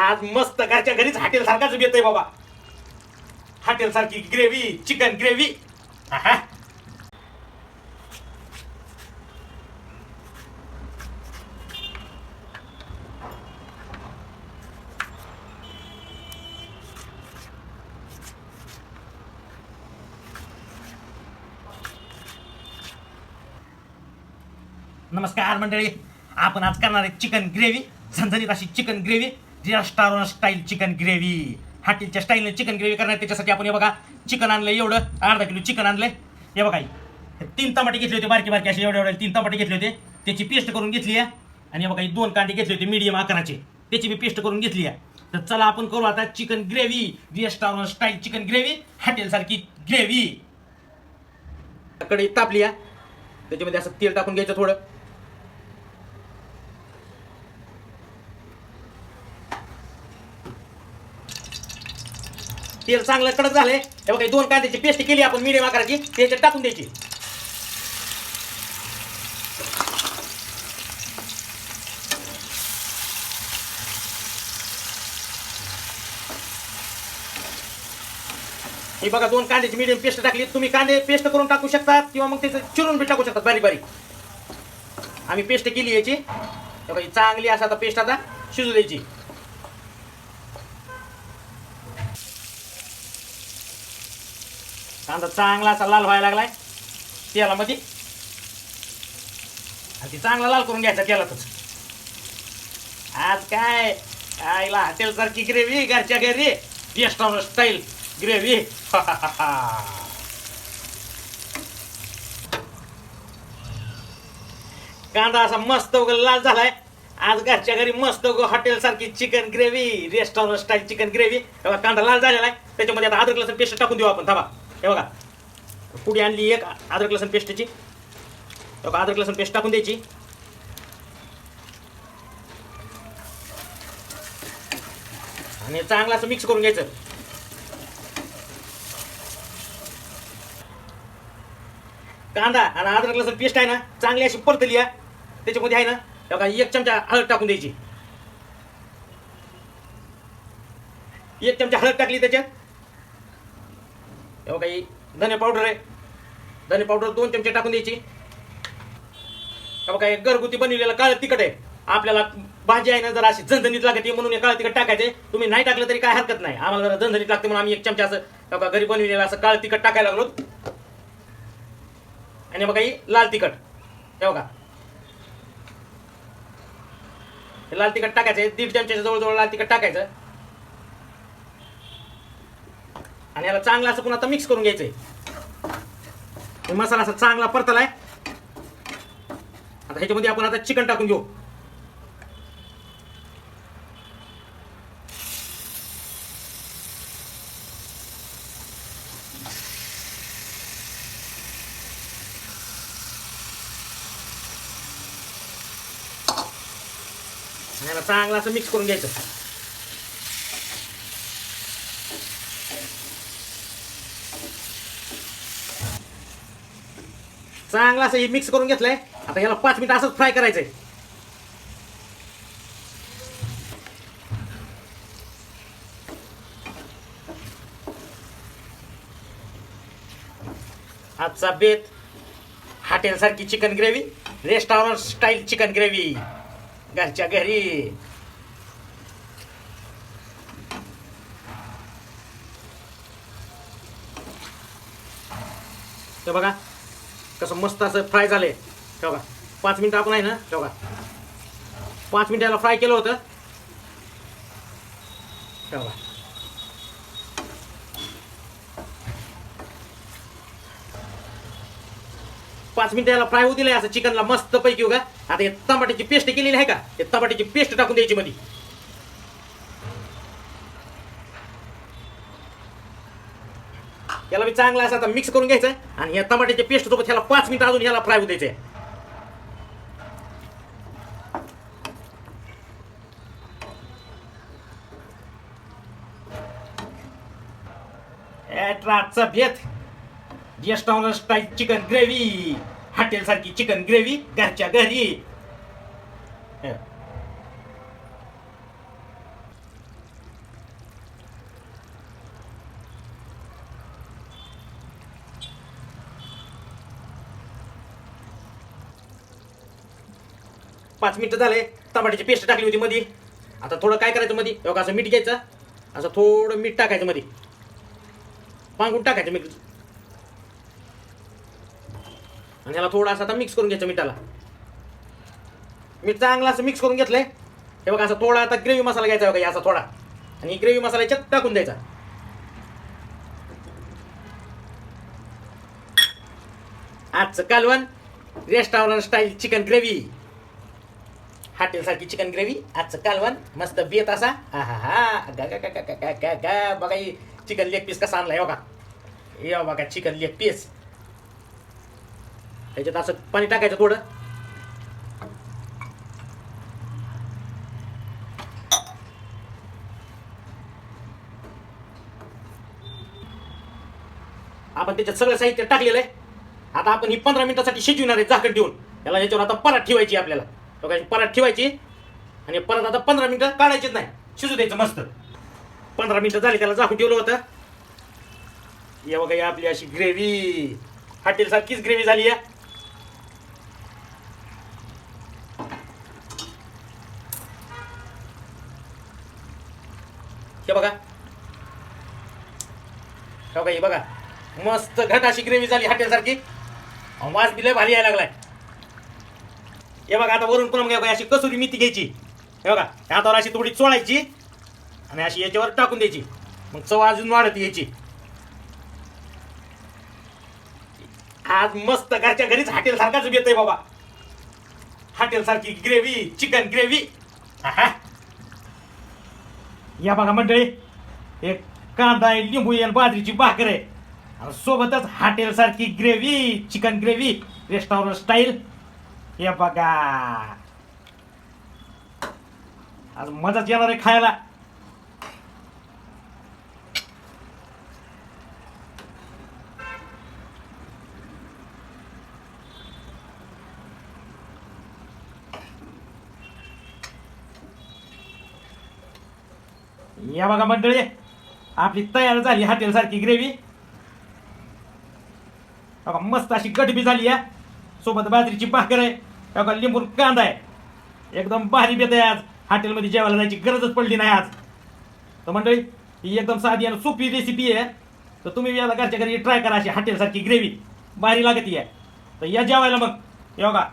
आज मस्त घरच्या घरीच हॉटेल सारखाच येतोय बाबा. हॉटेल सारखी ग्रेव्ही, चिकन ग्रेव्ही. नमस्कार मंडळी, आपण आज करणार आहे चिकन ग्रेव्ही. झणझणीत अशी chicken gravy, restaurant style chicken gravy. हॉटेलच्या स्टाईलने चिकन ग्रेव्ही करणार. त्याच्यासाठी आपण हे बघा चिकन आणलंय, एवढं अर्धा किलो चिकन आणलंय. हे बघा 3 टमाटे घेतले होते, बारके बारके असे एवढे 3 टमाटे घेतले होते, त्याची पेस्ट करून घेतली आहे. आणि हे बघा 2 कांदे घेतले होते मीडियम आकाराचे, त्याची मी पेस्ट करून घेतली आहे. तर चला आपण करू आता chicken gravy, restaurant style chicken gravy, hotel सारखी ग्रेव्ही. कढई तापली आहे, त्याच्यामध्ये असं तेल टाकून घ्यायचं थोडं. तेल चांगलं कडक झालंय. हे बघा 2 कांद्याची पेस्ट केली आपण मीडियम आकाराची, त्याच्यात टाकून द्यायची. हे बघा 2 कांद्याची मीडियम पेस्ट टाकली. तुम्ही कांदे पेस्ट करून टाकू शकता किंवा मग त्याचं चिरून बी टाकू शकतात बारीक बारीक. आम्ही पेस्ट केली याची. हे बघा चांगली असं आता पेस्ट आता शिजू द्यायची. कांदा चांगला असा लाल व्हायला लागलाय तेलामध्ये, आणि ती चांगला लाल करून घ्यायचा तेलातच. आज काय आईला हॉटेल सारखी ग्रेव्ही, घरच्या घरी रेस्टॉरंट स्टाईल ग्रेव्ही. कांदा असा मस्त वगैरे लाल झालाय. आज घरच्या घरी मस्त हॉटेल सारखी chicken gravy, restaurant style chicken gravy. कांदा लाल झालेला आहे. त्याच्यामध्ये आता अद्रक लसूण पेस्ट टाकून देऊ आपण. थांबा, हे बघा पुडी आणली एक अद्रक लसूण पेस्टची. बघा अद्रक लसूण पेस्ट टाकून द्यायची. आणि चांगलं असं मिक्स करून घ्यायचं. कांदा आणि अद्रक लसूण पेस्ट आहे ना चांगली अशी परतली आहे. त्याच्यामध्ये आहे ना बघा 1 चमचा हळद टाकून द्यायची. 1 चमचा हळद टाकली त्याच्यात. बघा ही धने पावडर आहे, धने पावडर 2 चमचे टाकून द्यायची. बघा एक घरगुती बनवलेलं काळं तिखट आहे. आपल्याला भाजी आहे ना जरा अशी झणझणीत लागते म्हणून हे काळं तिखट टाकायचे. तुम्ही नाही टाकलं तरी काय हरकत नाही. आम्हाला जरा झणझणीत लागते म्हणून आम्ही 1 चमचा असं बघा घरी बनवलेलं असं काळं तिखट टाकायला लागलो. आणि बघा ही लाल तिखट. हे बघा हे लाल तिखट टाकायचं. 1.5 चमच्याच्या जवळजवळ लाल तिखट टाकायचं. आणि याला चांगला असं पुन्हा आता मिक्स करून घ्यायचंय. मसाला असा चांगला परतलाय. आता ह्याच्यामध्ये आपण आता चिकन टाकून घेऊ. आणि याला चांगला असं मिक्स करून घ्यायचं. चांगला असं हे मिक्स करून घेतलंय. आता याला 5 मिनिटं असंच फ्राय करायचंय. आजचा बेत हॉटेल सारखी chicken gravy, restaurant style chicken gravy, घरच्या घरी. ते बघा कसं मस्त असं फ्राय झालंय. बघा 5 मिनिटं आपण आहे ना बघा 5 मिनिटं याला फ्राय केलं होतं. बघा 5 मिनिटं याला फ्राय होऊ दिलंय असं चिकनला मस्त पैकी. बघा आता हे टमाट्याची पेस्ट केलेली आहे का, हे टमाट्याची पेस्ट टाकून द्यायची मध्ये. याला मी चांगला असं आता मिक्स करून घ्यायचं. आणि या टमाट्याच्या पेस्ट सोबत ह्याला 5 मिनिटं अजून ह्याला फ्राय होऊ द्यायचंय. रातचा भेट restaurant style chicken gravy, hotel सारखी चिकन ग्रेव्ही, घरच्या घरी. 5 मिनिटं झाले. टमाट्याची पेस्ट टाकली होती मध्ये. आता थोडं काय करायचं मध्ये, बघा असं मीठ घ्यायचं, असं थोडं मीठ टाकायचं मध्ये, पांगून टाकायचं मीठ आणि ह्याला थोडं असं आता मिक्स करून घ्यायचं मिठाला. मीठ चांगलं असं मिक्स करून घेतलंय. हे बघा असं थोडा आता ग्रेव्ही मसाला घ्यायचा बघा असा थोडा, आणि ग्रेव्ही मसाला याच्यात टाकून द्यायचा. आजचं कालवण restaurant style chicken gravy, hotel सारखी चिकन ग्रेव्ही. आजचं कालवण मस्त बेत असा. हा हा हा गा बघा चिकन लेग पीस कसा आणलाय बघा. हे बघा चिकन लेग पीस. त्याच्यात असं पाणी टाकायचं थोडं. आपण त्याच्यात सगळं साहित्य टाकलेलं आहे. आता आपण ही 15 मिनिटासाठी शिजवणार आहे झाकण ठेवून. याला याच्यावर आता परात ठेवायची आपल्याला. बघा परात ठेवायची आणि परत आता 15 मिनिटं काढायचीच नाही, शिजू द्यायचं मस्त. 15 मिनिटं झाली त्याला झाकून ठेवलं होतं. या बघा या आपली अशी ग्रेव्ही, हॉटेल सारखीच ग्रेव्ही झाली आहे. हे बघा, हे बघा मस्त घट अशी ग्रेव्ही झाली हॉटेल सारखी. वास बी लय भारी यायला लागलाय. हे बघा आता वरून पुन्हा बघा अशी कसुरी मेथी घ्यायची. हे बघा हातावर अशी थोडी चोळायची आणि अशी याच्यावर टाकून द्यायची, मग चव अजून वाढत यायची. आज मस्त घरच्या घरीच हॉटेल सारखाच बेत आहे बाबा. हॉटेल सारखी ग्रेव्ही, चिकन ग्रेव्ही. या बघा मंडळी, एक कांदा आहे, लिंबू आहे, बाजरीची भाकर आहे, सोबतच हॉटेल सारखी gravy, chicken gravy restaurant style. हे बघा आज मजाच येणार आहे खायला. या बघा मंडळी, आपली तयार झाली हॉटेल सारखी ग्रेव्ही. बघा मस्त अशी गडबी झाली आहे, सोबत बाजरीची भाकर आहे, बघा लिंबू कांदा आहे. एकदम भारी बेत आहे. आज हॉटेलमध्ये जेवायला जायची गरजच पडली नाही आज. तर मंडळी ही एकदम साधी आणि सोपी रेसिपी आहे. तर तुम्ही याला घरच्या घरी ट्राय करा. अशी हॉटेल सारखी ग्रेव्ही भारी लागत आहे. तर या जेवायला मग. हे बघा